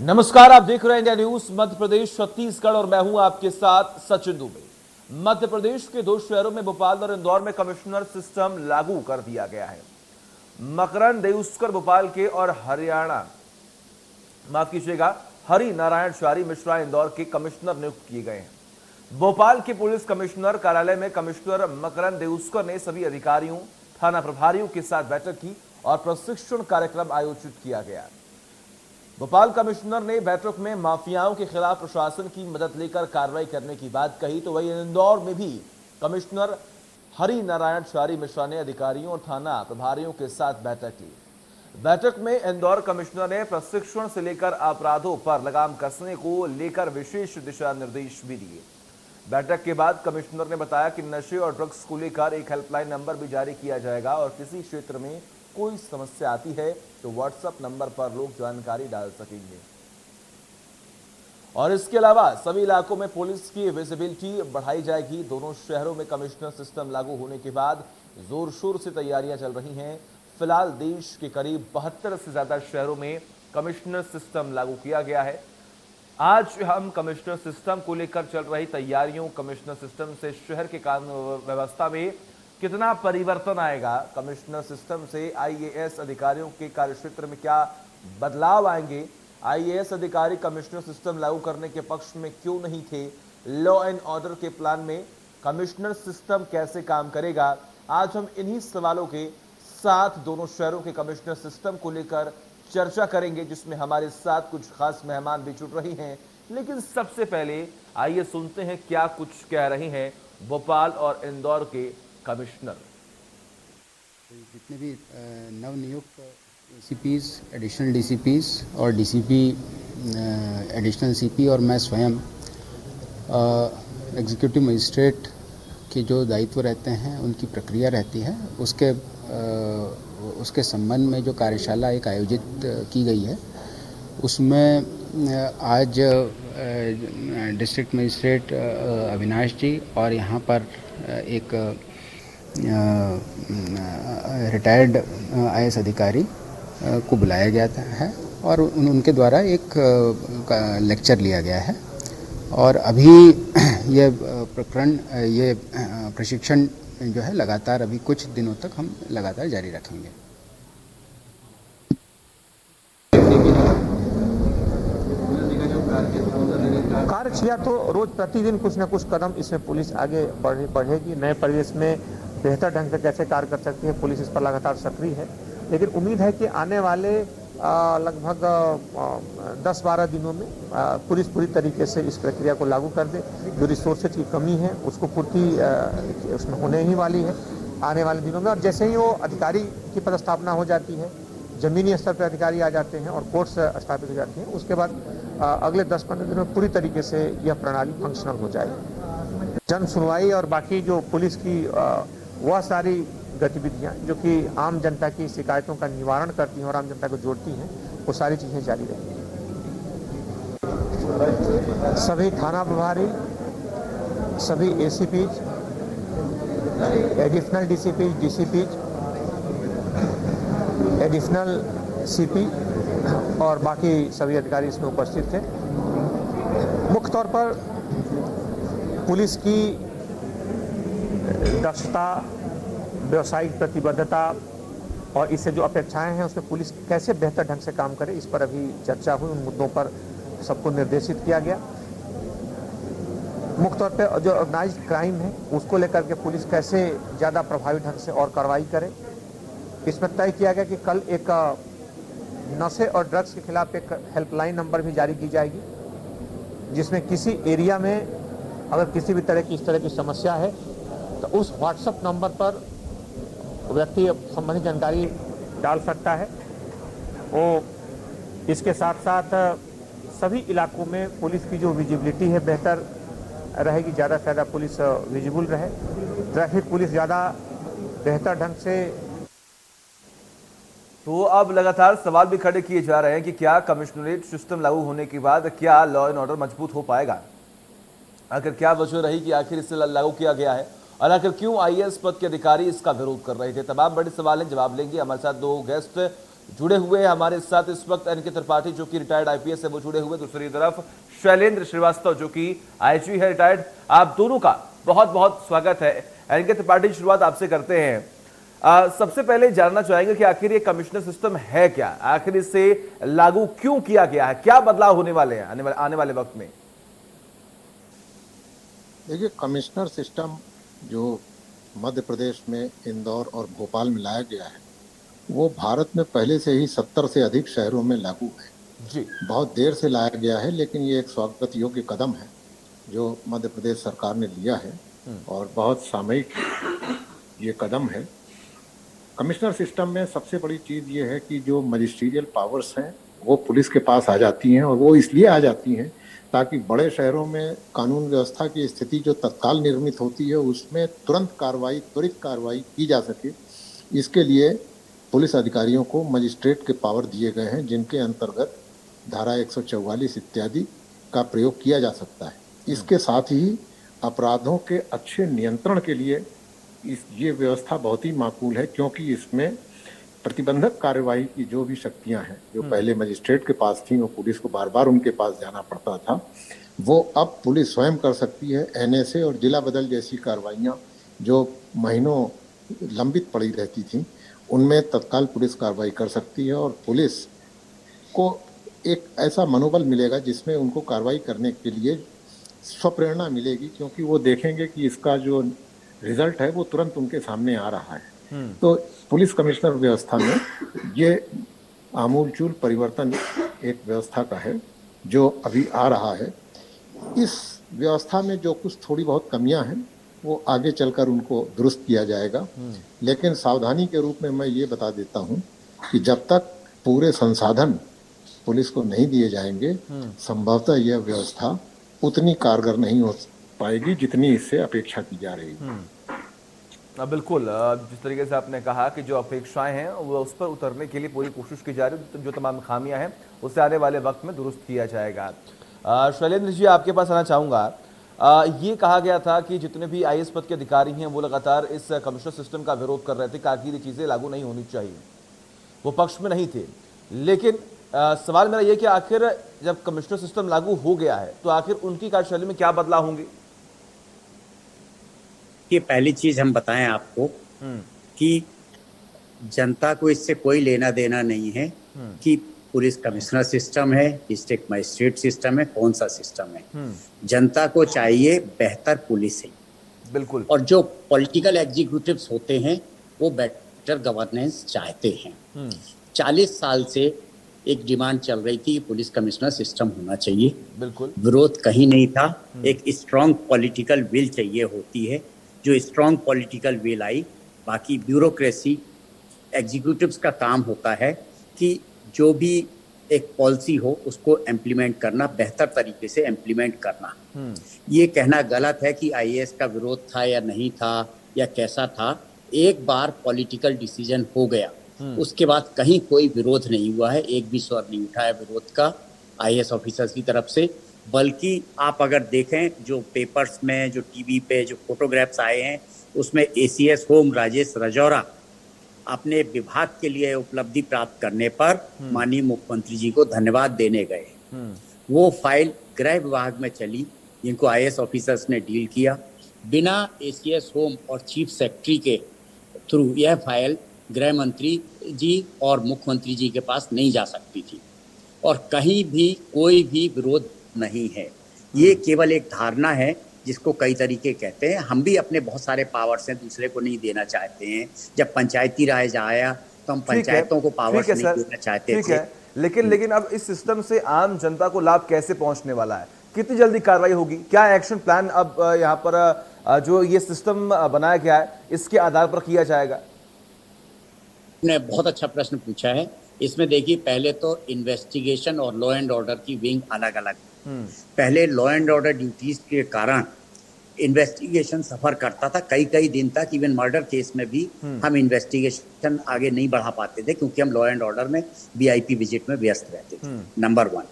नमस्कार, आप देख रहे हैं इंडिया न्यूज मध्य प्रदेश छत्तीसगढ़ और मैं हूं आपके साथ सचिन दुबे। मध्य प्रदेश के दो शहरों में भोपाल और इंदौर में कमिश्नर सिस्टम लागू कर दिया गया है। मकरंद देउस्कर भोपाल के और हरि नारायण चारी मिश्रा इंदौर के कमिश्नर नियुक्त किए गए हैं। भोपाल के पुलिस कमिश्नर कार्यालय में कमिश्नर मकरंद देउस्कर ने सभी अधिकारियों, थाना प्रभारियों के साथ बैठक की और प्रशिक्षण कार्यक्रम आयोजित किया गया। भोपाल कमिश्नर ने बैठक में माफियाओं के खिलाफ प्रशासन की मदद लेकर कार्रवाई करने की बात कही, तो वहीं इंदौर में भी कमिश्नर हरि नारायण चारी मिश्रा ने अधिकारियों और थाना प्रभारियों के साथ बैठक की। बैठक में इंदौर कमिश्नर ने प्रशिक्षण से लेकर अपराधों पर लगाम कसने को लेकर विशेष दिशा निर्देश भी दिए। बैठक के बाद कमिश्नर ने बताया कि नशे और ड्रग्स को लेकर एक हेल्पलाइन नंबर भी जारी किया जाएगा और किसी क्षेत्र में कोई समस्या आती है तो व्हाट्सएप नंबर पर लोग जानकारी डाल सकेंगे। और इसके अलावा सभी इलाकों में पुलिस की विजिबिलिटी बढ़ाई जाएगी। दोनों शहरों में कमिश्नर सिस्टम लागू होने के बाद जोर शोर से तैयारियां चल रही हैं। फिलहाल देश के करीब 72 से ज्यादा शहरों में कमिश्नर सिस्टम लागू किया गया है। आज हम कमिश्नर सिस्टम को लेकर चल रही तैयारियों, कमिश्नर सिस्टम से शहर के कानून व्यवस्था में कितना परिवर्तन आएगा, कमिश्नर सिस्टम से आईएएस अधिकारियों के कार्यक्षेत्र में क्या बदलाव आएंगे, आईएएस अधिकारी कमिश्नर सिस्टम लागू करने के पक्ष में क्यों नहीं थे, लॉ एंड ऑर्डर के प्लान में कमिश्नर सिस्टम कैसे काम करेगा, आज हम इन्हीं सवालों के साथ दोनों शहरों के कमिश्नर सिस्टम को लेकर चर्चा करेंगे, जिसमें हमारे साथ कुछ खास मेहमान भी जुड़ रही हैं। लेकिन सबसे पहले आइए सुनते हैं क्या कुछ कह रहे हैं भोपाल और इंदौर के कमिश्नर। जितने भी नवनियुक्त एसीपीज, एडिशनल डीसीपीज और डीसीपी, एडिशनल सीपी और मैं स्वयं एग्जीक्यूटिव मजिस्ट्रेट के जो दायित्व रहते हैं, उनकी प्रक्रिया रहती है, उसके संबंध में जो कार्यशाला एक आयोजित की गई है, उसमें आज डिस्ट्रिक्ट मजिस्ट्रेट अविनाश जी और यहाँ पर एक रिटायर्ड आईएएस अधिकारी को बुलाया गया है और उनके द्वारा एक लेक्चर लिया गया है। और अभी ये प्रशिक्षण जो है लगातार अभी कुछ दिनों तक हम लगातार जारी रखेंगे। कार्यक्रिया तो रोज प्रतिदिन कुछ न कुछ कदम इसमें पुलिस आगे बढ़ेगी। नए परिवेश में बेहतर ढंग से कैसे कार्य कर सकती है, पुलिस इस पर लगातार सक्रिय है। लेकिन उम्मीद है कि आने वाले लगभग 10-12 दिनों में पुलिस पूरी तरीके से इस प्रक्रिया को लागू कर दे। जो रिसोर्सेज की कमी है उसको पूर्ति उसमें होने ही वाली है आने वाले दिनों में। और जैसे ही वो अधिकारी की पदस्थापना हो जाती है, जमीनी स्तर पर अधिकारी आ जाते हैं और कोर्ट्स स्थापित हो जाती हैं, उसके बाद अगले 10-15 दिनों में पूरी तरीके से यह प्रणाली फंक्शनल हो जाएगी। जन सुनवाई और बाकी जो पुलिस की वह सारी गतिविधियां जो कि आम जनता की शिकायतों का निवारण करती हैं और आम जनता को जोड़ती हैं, वो सारी चीजें जारी रहेंगी। सभी थाना प्रभारी, सभी ACPs, additional DCPs, DCPs, additional CP और बाकी सभी अधिकारी इसमें उपस्थित थे। मुख्य तौर पर पुलिस की दक्षता, व्यावसायिक प्रतिबद्धता और इससे जो अपेक्षाएं हैं उसमें पुलिस कैसे बेहतर ढंग से काम करे, इस पर अभी चर्चा हुई। उन मुद्दों पर सबको निर्देशित किया गया। मुख्य तौर पर जो ऑर्गेनाइज्ड क्राइम है उसको लेकर के पुलिस कैसे ज़्यादा प्रभावी ढंग से और कार्रवाई करे, इसमें तय किया गया कि कल एक नशे और ड्रग्स के खिलाफ एक हेल्पलाइन नंबर भी जारी की जाएगी, जिसमें किसी एरिया में अगर किसी भी तरह की इस तरह की समस्या है तो उस व्हाट्सएप नंबर पर व्यक्ति संबंधित जानकारी डाल सकता है। वो इसके साथ साथ सभी इलाकों में पुलिस की जो विजिबिलिटी है बेहतर रहेगी, ज़्यादा से ज़्यादा पुलिस विजिबल रहे, ट्रैफिक पुलिस ज़्यादा बेहतर ढंग से। तो अब लगातार सवाल भी खड़े किए जा रहे हैं कि क्या कमिश्नरेट सिस्टम लागू होने के बाद क्या लॉ एंड ऑर्डर मजबूत हो पाएगा, आखिर क्या वजह रही कि आखिर इसे लागू किया गया है और आखिर क्यों आईएएस पद के अधिकारी इसका विरोध कर रहे थे। तमाम बड़े सवाल हैं, जवाब लेंगे। हमारे साथ दो गेस्ट जुड़े हुए हैं हमारे साथ इस वक्त एनके त्रिपाठी जो कि रिटायर्ड आईपीएस है वो जुड़े हुए, दूसरी तरफ शैलेंद्र श्रीवास्तव जो कि आईजी है रिटायर्ड। आप दोनों का बहुत बहुत स्वागत है। एनके त्रिपाठी, शुरुआत आपसे करते हैं। सबसे पहले जानना चाहेंगे कि आखिर ये कमिश्नर सिस्टम है क्या, आखिर इसे लागू क्यों किया गया है, क्या बदलाव होने वाले हैं आने वाले वक्त में? देखिए, कमिश्नर सिस्टम जो मध्य प्रदेश में इंदौर और भोपाल में लाया गया है वो भारत में पहले से ही 70 से अधिक शहरों में लागू है जी। बहुत देर से लाया गया है, लेकिन ये एक स्वागत योग्य कदम है जो मध्य प्रदेश सरकार ने लिया है और बहुत सामयिक ये कदम है। कमिश्नर सिस्टम में सबसे बड़ी चीज़ ये है कि जो मजिस्ट्रियल पावर्स हैं वो पुलिस के पास आ जाती हैं, और वो इसलिए आ जाती हैं ताकि बड़े शहरों में कानून व्यवस्था की स्थिति जो तत्काल निर्मित होती है उसमें त्वरित कार्रवाई की जा सके। इसके लिए पुलिस अधिकारियों को मजिस्ट्रेट के पावर दिए गए हैं, जिनके अंतर्गत धारा 144 इत्यादि का प्रयोग किया जा सकता है। इसके साथ ही अपराधों के अच्छे नियंत्रण के लिए ये व्यवस्था बहुत ही माकूल है, क्योंकि इसमें प्रतिबंधक कार्यवाही की जो भी शक्तियां हैं जो पहले मजिस्ट्रेट के पास थी, वो पुलिस को बार बार उनके पास जाना पड़ता था, वो अब पुलिस स्वयं कर सकती है। एनएसए और जिला बदल जैसी कार्रवाइयां जो महीनों लंबित पड़ी रहती थी उनमें तत्काल पुलिस कार्रवाई कर सकती है, और पुलिस को एक ऐसा मनोबल मिलेगा जिसमें उनको कार्रवाई करने के लिए स्वप्रेरणा मिलेगी, क्योंकि वो देखेंगे कि इसका जो रिजल्ट है वो तुरंत उनके सामने आ रहा है। तो पुलिस कमिश्नर व्यवस्था में ये आमूलचूल परिवर्तन एक व्यवस्था का है जो अभी आ रहा है। इस व्यवस्था में जो कुछ थोड़ी बहुत कमियां हैं वो आगे चलकर उनको दुरुस्त किया जाएगा, लेकिन सावधानी के रूप में मैं ये बता देता हूं कि जब तक पूरे संसाधन पुलिस को नहीं दिए जाएंगे संभवतः यह व्यवस्था उतनी कारगर नहीं हो पाएगी जितनी इससे अपेक्षा की जा रही है। बिल्कुल, जिस तरीके से आपने कहा कि जो अपेक्षाएं हैं वो उस पर उतरने के लिए पूरी कोशिश की जा रही है, जो तमाम खामियां हैं उसे आने वाले वक्त में दुरुस्त किया जाएगा। शैलेंद्र जी, आपके पास आना चाहूँगा। ये कहा गया था कि जितने भी आईएएस पद के अधिकारी हैं वो लगातार इस कमिश्नर सिस्टम का विरोध कर रहे थे, कहा कि ये चीज़ें लागू नहीं होनी चाहिए, वो पक्ष में नहीं थे। लेकिन सवाल मेरा ये कि आखिर जब कमिश्नर सिस्टम लागू हो गया है तो आखिर उनकी कार्यशैली में क्या बदलाव होंगे? कि पहली चीज हम बताएं आपको कि जनता को इससे कोई लेना देना नहीं है कि पुलिस कमिश्नर सिस्टम है, डिस्ट्रिक्ट मजिस्ट्रेट सिस्टम है, कौन सा सिस्टम है। जनता को चाहिए बेहतर पुलिस है, बिल्कुल। और जो पॉलिटिकल एग्जीक्यूटिव्स होते हैं वो बेटर गवर्नेंस चाहते हैं। 40 साल से एक डिमांड चल रही थी, पुलिस कमिश्नर सिस्टम होना चाहिए, बिल्कुल। विरोध कहीं नहीं था। एक स्ट्रॉन्ग पॉलिटिकल विल चाहिए होती है, जो स्ट्रॉन्ग पॉलिटिकल विल आई। बाकी ब्यूरोक्रेसी एग्जीक्यूटिव्स का काम होता है कि जो भी एक पॉलिसी हो उसको इम्प्लीमेंट करना, बेहतर तरीके से इम्प्लीमेंट करना। ये कहना गलत है कि आईएएस का विरोध था या नहीं था या कैसा था। एक बार पॉलिटिकल डिसीजन हो गया, उसके बाद कहीं कोई विरोध नहीं हुआ है, एक भी स्वर नहीं उठा है विरोध का आईएएस ऑफिसर्स की तरफ से। बल्कि आप अगर देखें जो पेपर्स में, जो टीवी पे जो फोटोग्राफ्स आए हैं, उसमें एसीएस होम राजेश राजौरा अपने विभाग के लिए उपलब्धि प्राप्त करने पर माननीय मुख्यमंत्री जी को धन्यवाद देने गए। वो फाइल गृह विभाग में चली, जिनको आईएएस ऑफिसर्स ने डील किया। बिना एसीएस होम और चीफ सेक्रेटरी के थ्रू यह फाइल गृह मंत्री जी और मुख्यमंत्री जी के पास नहीं जा सकती थी, और कहीं भी कोई भी विरोध नहीं है। ये केवल एक धारणा है जिसको कई तरीके कहते हैं। हम भी अपने बहुत सारे पावर्स हैं दूसरे को नहीं देना चाहते हैं। जब पंचायती राज आया तो हम पंचायतों को पावर्स नहीं देना चाहते थे। लेकिन अब इस सिस्टम से आम जनता को लाभ कैसे पहुंचने वाला है, कितनी जल्दी कार्रवाई होगी, क्या एक्शन प्लान अब यहाँ पर जो ये सिस्टम बनाया गया है इसके आधार पर किया जाएगा? ने बहुत अच्छा प्रश्न पूछा है। इसमें देखिए, पहले तो इन्वेस्टिगेशन और लॉ एंड ऑर्डर की विंग अलग अलग। पहले लॉ एंड ऑर्डर ड्यूटीज के कारण इन्वेस्टिगेशन सफर करता था कई दिन तक। इवन मर्डर केस में भी हम इन्वेस्टिगेशन आगे नहीं बढ़ा पाते थे क्योंकि हम लॉ एंड ऑर्डर में वीआईपी विजिट में व्यस्त रहते थे। नंबर 1।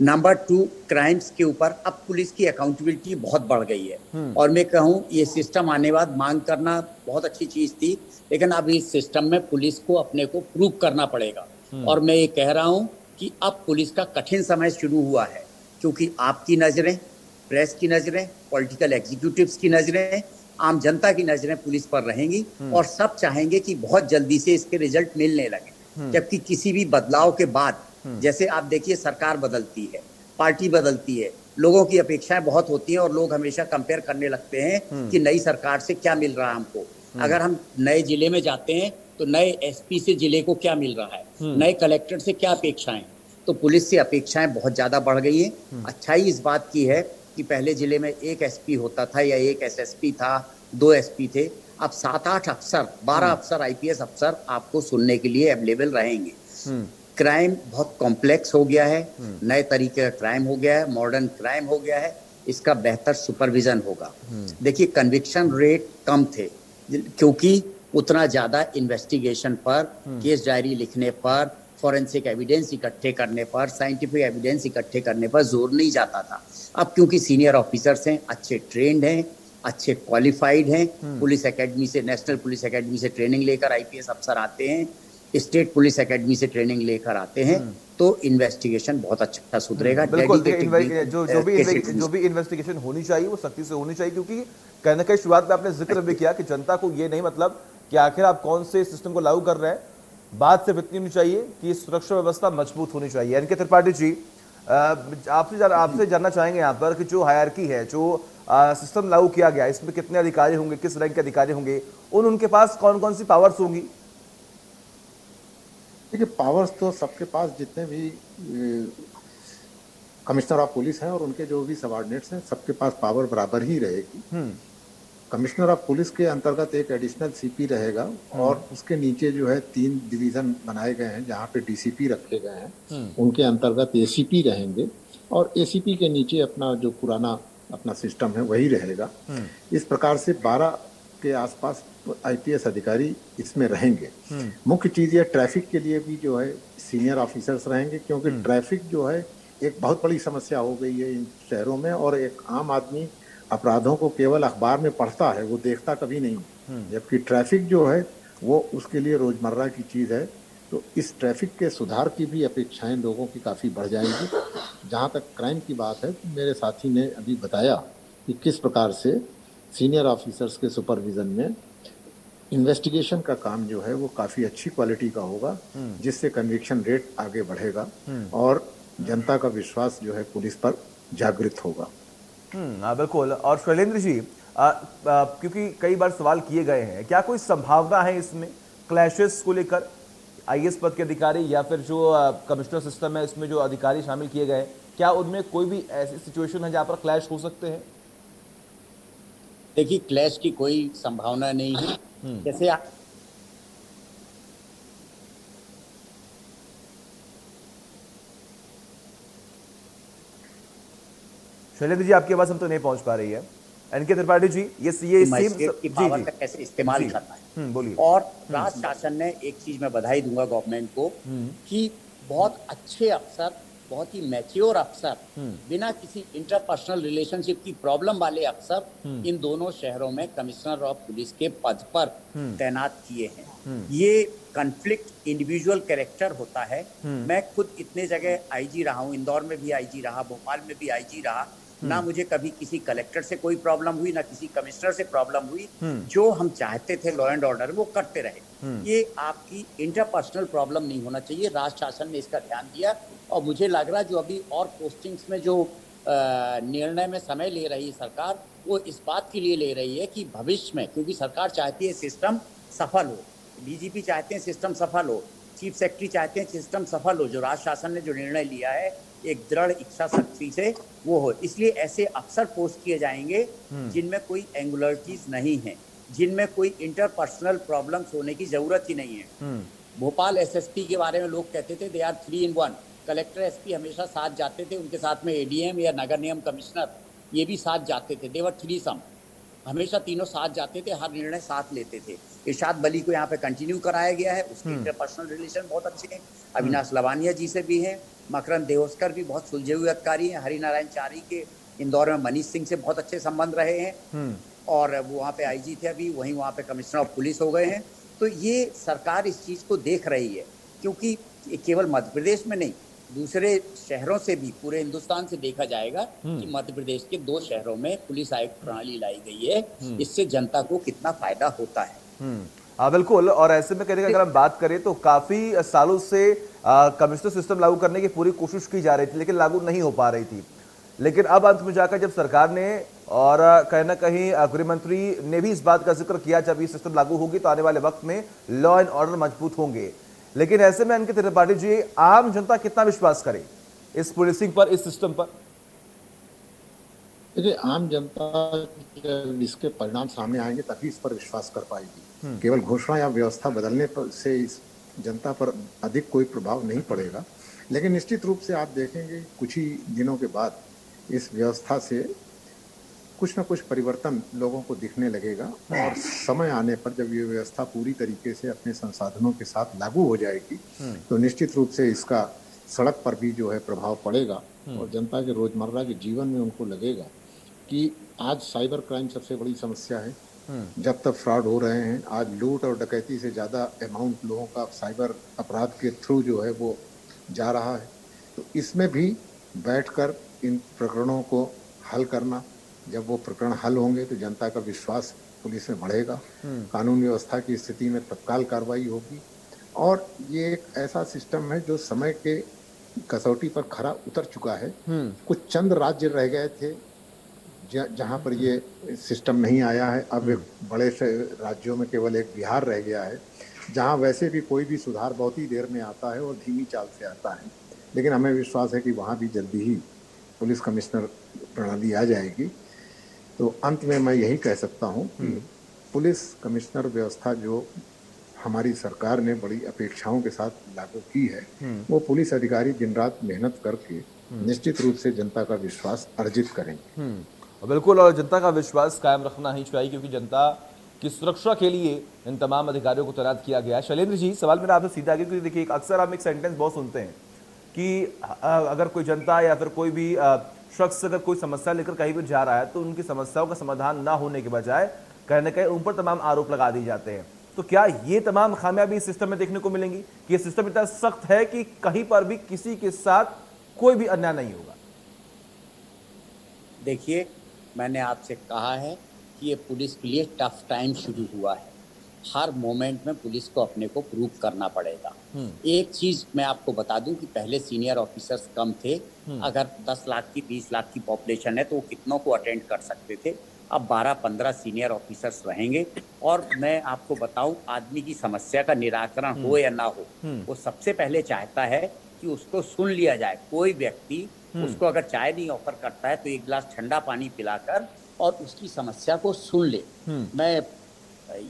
नंबर 2, क्राइम्स के ऊपर अब पुलिस की अकाउंटेबिलिटी बहुत बढ़ गई है। और मैं कहूँ ये सिस्टम आने के बाद मांग करना बहुत अच्छी चीज थी, लेकिन अब इस सिस्टम में पुलिस को अपने को प्रूव करना पड़ेगा और मैं ये कह रहा हूँ कि अब पुलिस का कठिन समय शुरू हुआ है, क्योंकि आपकी नजरें, प्रेस की नजरें, पॉलिटिकल एग्जीक्यूटिव्स की नजरें, आम जनता की नजरें पुलिस पर रहेंगी और सब चाहेंगे कि बहुत जल्दी से इसके रिजल्ट मिलने लगे। जबकि किसी भी बदलाव के बाद, जैसे आप देखिए सरकार बदलती है, पार्टी बदलती है, लोगों की अपेक्षाएं बहुत होती हैं और लोग हमेशा कंपेयर करने लगते हैं कि नई सरकार से क्या मिल रहा है हमको। अगर हम नए जिले में जाते हैं तो नए एसपी से जिले को क्या मिल रहा है, नए कलेक्टर से क्या अपेक्षाएं। तो पुलिस से अपेक्षाएं बहुत ज्यादा बढ़ गई है। अच्छाई इस बात की है कि पहले जिले में एक एसपी होता था या एक एसएसपी था, 2 एसपी थे। अब 7-8 अफसर, 12 अफसर, आईपीएस अफसर आपको सुनने के लिए अवेलेबल रहेंगे। क्राइम बहुत कॉम्प्लेक्स हो गया है, नए तरीके का क्राइम हो गया है, मॉडर्न क्राइम हो गया है। इसका बेहतर सुपरविजन होगा। देखिए कन्विक्शन रेट कम थे क्योंकि उतना ज्यादा इन्वेस्टिगेशन पर, केस डायरी लिखने पर, फॉरेंसिक एविडेंस इकट्ठे करने पर, साइंटिफिक एविडेंस इकट्ठे करने पर जोर नहीं जाता था। अब क्योंकि सीनियर ऑफिसर्स हैं, अच्छे ट्रेंड हैं, अच्छे क्वालिफाइड हैं, पुलिस एकेडमी से, नेशनल पुलिस एकेडमी से ट्रेनिंग लेकर आईपीएस अफसर आते हैं, स्टेट पुलिस एकेडमी से ट्रेनिंग लेकर आते हैं, तो इन्वेस्टिगेशन बहुत अच्छा सुधरेगा। बिल्कुल, जो भी इन्वेस्टिगेशन होनी चाहिए वो सख्ती से होनी चाहिए, क्योंकि कहीं ना कहीं शुरुआत में आपने जिक्र भी किया कि जनता को ये नहीं मतलब कि आखिर आप कौन से सिस्टम को लागू कर रहे हैं, बात सिर्फ इतनी होनी चाहिए कि सुरक्षा व्यवस्था मजबूत होनी चाहिए। एनके त्रिपाठी जी, आपसे जानना चाहेंगे यहाँ पर कि जो हायरार्की है, जो सिस्टम लागू किया गया, इसमें कितने अधिकारी होंगे, किस रैंक के अधिकारी होंगे, उनके पास कौन कौन सी पावर्स होंगी? देखिए, पावर्स तो सबके पास, जितने भी कमिश्नर ऑफ पुलिस हैं और उनके जो भी सबऑर्डिनेट्स हैं, सबके पास पावर बराबर ही रहेगी। कमिश्नर ऑफ पुलिस के अंतर्गत एक एडिशनल सीपी रहेगा और उसके नीचे जो है 3 डिवीजन बनाए गए हैं जहाँ पे डीसीपी रखे गए हैं। उनके अंतर्गत एसीपी रहेंगे और एसीपी के नीचे अपना जो पुराना अपना सिस्टम है वही रहेगा। इस प्रकार से 12 के आसपास आईपीएस अधिकारी इसमें रहेंगे। मुख्य चीज़ ये ट्रैफिक के लिए भी जो है सीनियर ऑफिसर्स रहेंगे, क्योंकि ट्रैफिक जो है एक बहुत बड़ी समस्या हो गई है इन शहरों में और एक आम आदमी अपराधों को केवल अखबार में पढ़ता है, वो देखता कभी नहीं, जबकि ट्रैफिक जो है वो उसके लिए रोजमर्रा की चीज़ है। तो इस ट्रैफिक के सुधार की भी अपेक्षाएं लोगों की काफ़ी बढ़ जाएंगी। जहां तक क्राइम की बात है, तो मेरे साथी ने अभी बताया कि किस प्रकार से सीनियर ऑफिसर्स के सुपरविजन में इन्वेस्टिगेशन का काम जो है वो काफ़ी अच्छी क्वालिटी का होगा, जिससे कन्विक्शन रेट आगे बढ़ेगा और जनता का विश्वास जो है पुलिस पर जागृत होगा। बिल्कुल। और शैलेंद्र जी, क्योंकि कई बार सवाल किए गए हैं, क्या कोई संभावना है इसमें क्लैशेस को लेकर, आईएएस पद के अधिकारी या फिर जो कमिश्नर सिस्टम है इसमें जो अधिकारी शामिल किए गए, क्या उनमें कोई भी ऐसी सिचुएशन है जहां पर क्लैश हो सकते हैं? देखिए, क्लैश की कोई संभावना नहीं है। जैसे शैलेंद्र जी, आपकी आवाज हम तो नहीं पहुंच पा रही है। एनके त्रिपाठी जी, ये मजिस्ट्रेट की पावर का कैसे इस्तेमाल करना है। बोलिए। और राज शासन ने, एक चीज मैं बधाई दूंगा गवर्नमेंट को कि बहुत अच्छे अफसर, बहुत ही मैच्योर अफसर, बिना किसी इंटरपर्सनल रिलेशनशिप की प्रॉब्लम वाले अफसर इन दोनों शहरों में कमिश्नर ऑफ पुलिस के पद पर तैनात किए हैं। ये कॉन्फ्लिक्ट इंडिविजुअल कैरेक्टर होता है। मैं खुद इतने जगह आईजी रहा हूँ, इंदौर में भी आईजी रहा, भोपाल में भी आईजी रहा, ना मुझे कभी किसी कलेक्टर से कोई प्रॉब्लम हुई, ना किसी कमिश्नर से प्रॉब्लम हुई। जो हम चाहते थे लॉ एंड ऑर्डर वो करते रहे। ये आपकी इंटरपर्सनल प्रॉब्लम नहीं होना चाहिए। राज शासन ने इसका ध्यान दिया और मुझे लग रहा जो अभी और पोस्टिंग्स में जो निर्णय में समय ले रही है सरकार, वो इस बात के लिए ले रही है कि भविष्य में, क्योंकि सरकार चाहती है सिस्टम सफल हो, डीजीपी चाहते हैं सिस्टम सफल हो, चीफ सेक्रेटरी चाहते हैं सिस्टम सफल हो। जो राज शासन ने जो निर्णय लिया है एक दृढ़ इच्छा शक्ति से वो हो, इसलिए ऐसे अफसर पोस्ट किए जाएंगे जिनमें कोई एंगुलरिटीज नहीं है, जिनमें कोई इंटरपर्सनल प्रॉब्लम्स होने की जरूरत ही नहीं है। भोपाल एसएसपी के बारे में लोग कहते थे they are 3 in 1। Collector SP हमेशा साथ जाते थे, उनके साथ में एडीएम या नगर निगम कमिश्नर ये भी साथ जाते थे। देवर 3 सम, हमेशा तीनों साथ जाते थे, हर निर्णय साथ लेते थे। इरशाद बली को यहाँ पे कंटिन्यू कराया गया है, उसके इंटरपर्सनल रिलेशन बहुत अच्छे हैं। अविनाश लवानिया जी से भी हैं, मकरंद देओस्कर भी बहुत सुलझे हुए अधिकारी हैं। हरिनारायण चारी के इंदौर में मनीष सिंह से बहुत अच्छे संबंध रहे हैं और वो वहाँ पे आईजी थे, अभी वहीं वहाँ पे कमिश्नर ऑफ पुलिस हो गए हैं। तो ये सरकार इस चीज़ को देख रही है, क्योंकि ये केवल मध्य प्रदेश में नहीं, दूसरे शहरों से भी, पूरे हिंदुस्तान से देखा जाएगा कि मध्य प्रदेश के 2 शहरों में पुलिस आयुक्त प्रणाली लाई गई है। इससे जनता को कितना फायदा होता है। हाँ बिल्कुल। और ऐसे में कहने का अगर हम बात करें तो काफी सालों से कमिश्नर सिस्टम लागू करने की पूरी कोशिश की जा रही थी, लेकिन लागू नहीं हो पा रही थी। लेकिन अब अंत में जाकर जब सरकार ने और कहीं ना कहीं गृह मंत्री ने भी इस बात का जिक्र किया, जब ये सिस्टम लागू होगी तो आने वाले वक्त में लॉ एंड ऑर्डर मजबूत होंगे। लेकिन ऐसे में अंकित त्रिपाठी जी, आम जनता कितना विश्वास करे इस पुलिसिंग पर, इस सिस्टम पर? देखिए, आम जनता जब इसके परिणाम सामने आएंगे तभी इस पर विश्वास कर पाएगी। केवल घोषणा या व्यवस्था बदलने पर से इस जनता पर अधिक कोई प्रभाव नहीं पड़ेगा। लेकिन निश्चित रूप से आप देखेंगे कुछ ही दिनों के बाद इस व्यवस्था से कुछ न कुछ परिवर्तन लोगों को दिखने लगेगा, और समय आने पर जब ये व्यवस्था पूरी तरीके से अपने संसाधनों के साथ लागू हो जाएगी तो निश्चित रूप से इसका सड़क पर भी जो है प्रभाव पड़ेगा, और जनता के रोजमर्रा के जीवन में उनको लगेगा कि आज साइबर क्राइम सबसे बड़ी समस्या है। जब तक फ्रॉड हो रहे हैं, आज लूट और डकैती से ज़्यादा अमाउंट लोगों का साइबर अपराध के थ्रू जो है वो जा रहा है। तो इसमें भी बैठकर इन प्रकरणों को हल करना, जब वो प्रकरण हल होंगे तो जनता का विश्वास पुलिस में बढ़ेगा, कानून व्यवस्था की स्थिति में तत्काल कार्रवाई होगी, और ये एक ऐसा सिस्टम है जो समय के कसौटी पर खरा उतर चुका है। कुछ चंद राज्य रह गए थे जहां पर ये सिस्टम नहीं आया है। अब बड़े राज्यों में केवल एक बिहार रह गया है जहां वैसे भी कोई भी सुधार बहुत ही देर में आता है और धीमी चाल से आता है। लेकिन हमें विश्वास है कि वहां भी जल्दी ही पुलिस कमिश्नर प्रणाली आ जाएगी। तो अंत में मैं यही कह सकता हूं कि पुलिस कमिश्नर व्यवस्था जो हमारी सरकार ने बड़ी अपेक्षाओं के साथ लागू की है, वो पुलिस अधिकारी दिन रात मेहनत करके निश्चित रूप से जनता का विश्वास अर्जित करेंगे। बिल्कुल, और जनता का विश्वास कायम रखना ही चाहिए, क्योंकि जनता की सुरक्षा के लिए इन तमाम अधिकारियों को तैनात किया गया है। शैलेंद्र जी, सवाल मेरा आपसे सीधा आगे, क्योंकि देखिए अक्सर हम एक सेंटेंस बहुत सुनते हैं कि अगर कोई जनता या फिर कोई भी शख्स अगर कोई समस्या लेकर कहीं भी जा रहा है तो उनकी समस्याओं का समाधान ना होने के बजाय कहीं ना कहीं उन पर तमाम आरोप लगा दिए जाते हैं। तो क्या ये तमाम खामियाबी इस सिस्टम में देखने को मिलेंगी कि ये सिस्टम इतना सख्त है कि कहीं पर भी किसी के साथ कोई भी अन्याय नहीं होगा? देखिए, मैंने आपसे कहा है कि ये पुलिस के लिए टफ टाइम शुरू हुआ है। हर मोमेंट में पुलिस को अपने को प्रूव करना पड़ेगा। एक चीज मैं आपको बता दूं कि पहले सीनियर ऑफिसर्स कम थे। अगर 10 लाख की 20 लाख की पॉपुलेशन है तो वो कितनों को अटेंड कर सकते थे। अब 12-15 सीनियर ऑफिसर्स रहेंगे। और मैं आपको बताऊं, आदमी की समस्या का निराकरण हो या ना हो, वो सबसे पहले चाहता है कि उसको सुन लिया जाए। कोई व्यक्ति उसको अगर चाय नहीं ऑफर करता है तो एक गिलास ठंडा पानी पिलाकर और उसकी समस्या को सुन ले। मैं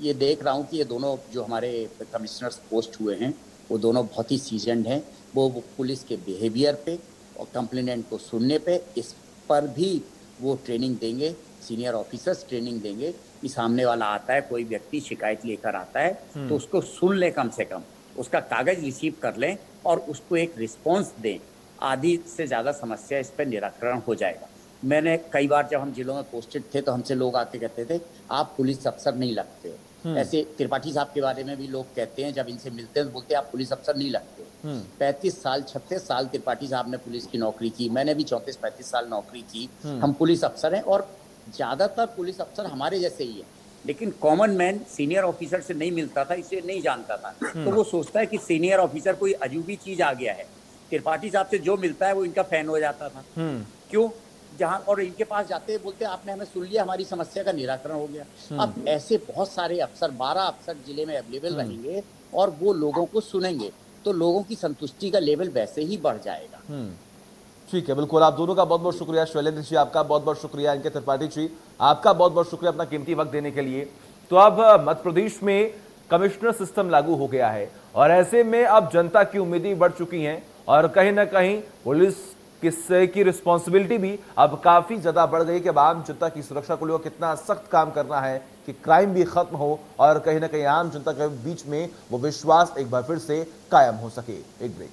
ये देख रहा हूँ कि ये दोनों जो हमारे कमिश्नर्स पोस्ट हुए हैं वो दोनों बहुत ही सीजन्ड हैं। वो पुलिस के बिहेवियर पे और कंप्लेनेंट को सुनने पे, इस पर भी वो ट्रेनिंग देंगे। सीनियर ऑफिसर्स ट्रेनिंग देंगे कि सामने वाला आता है, कोई व्यक्ति शिकायत लेकर आता है तो उसको सुन ले, कम से कम उसका कागज रिसीव कर लें और उसको एक रिस्पॉन्स दें। आधी से ज़्यादा समस्या इस पर निराकरण हो जाएगा। मैंने कई बार जब हम जिलों में पोस्टेड थे तो हमसे लोग आके कहते थे आप पुलिस अफसर नहीं लगते हो। ऐसे त्रिपाठी साहब के बारे में भी लोग कहते हैं, जब इनसे मिलते हैं तो बोलते हैं आप पुलिस अफसर नहीं लगते हो। 35 साल 36 साल त्रिपाठी साहब ने पुलिस की नौकरी की, मैंने भी 34-35 साल नौकरी की। हम पुलिस अफसर हैं और ज़्यादातर पुलिस अफसर हमारे जैसे ही है। लेकिन कॉमन मैन सीनियर ऑफिसर से नहीं मिलता था, इसे नहीं जानता था, तो वो सोचता है कि सीनियर ऑफिसर कोई अजूबी चीज आ गया है। त्रिपाठी साहब से जो मिलता है वो इनका फैन हो जाता था। क्यों? जहां और इनके पास जाते बोलते आपने हमें सुन लिया, हमारी समस्या का निराकरण हो गया। अब ऐसे बहुत सारे अफसर, 12 अफसर जिले में अवेलेबल रहेंगे और वो लोगों को सुनेंगे तो लोगों की संतुष्टि का लेवल वैसे ही बढ़ जाएगा। ठीक है, बिल्कुल। आप दोनों का बहुत बहुत शुक्रिया। शैलेंद्र जी आपका बहुत बहुत शुक्रिया। इनके त्रिपाठी जी आपका बहुत बहुत शुक्रिया अपना कीमती वक्त देने के लिए। तो अब मध्य प्रदेश में कमिश्नर सिस्टम लागू हो गया है और ऐसे में अब जनता की उम्मीदें बढ़ चुकी हैं और कहीं ना कहीं पुलिस की रिस्पॉन्सिबिलिटी भी अब काफी ज्यादा बढ़ गई कि अब आम जनता की सुरक्षा को लेकर कितना सख्त काम करना है कि क्राइम भी खत्म हो और कहीं ना कहीं आम जनता के बीच में वो विश्वास एक बार फिर से कायम हो सके। एक ब्रेक।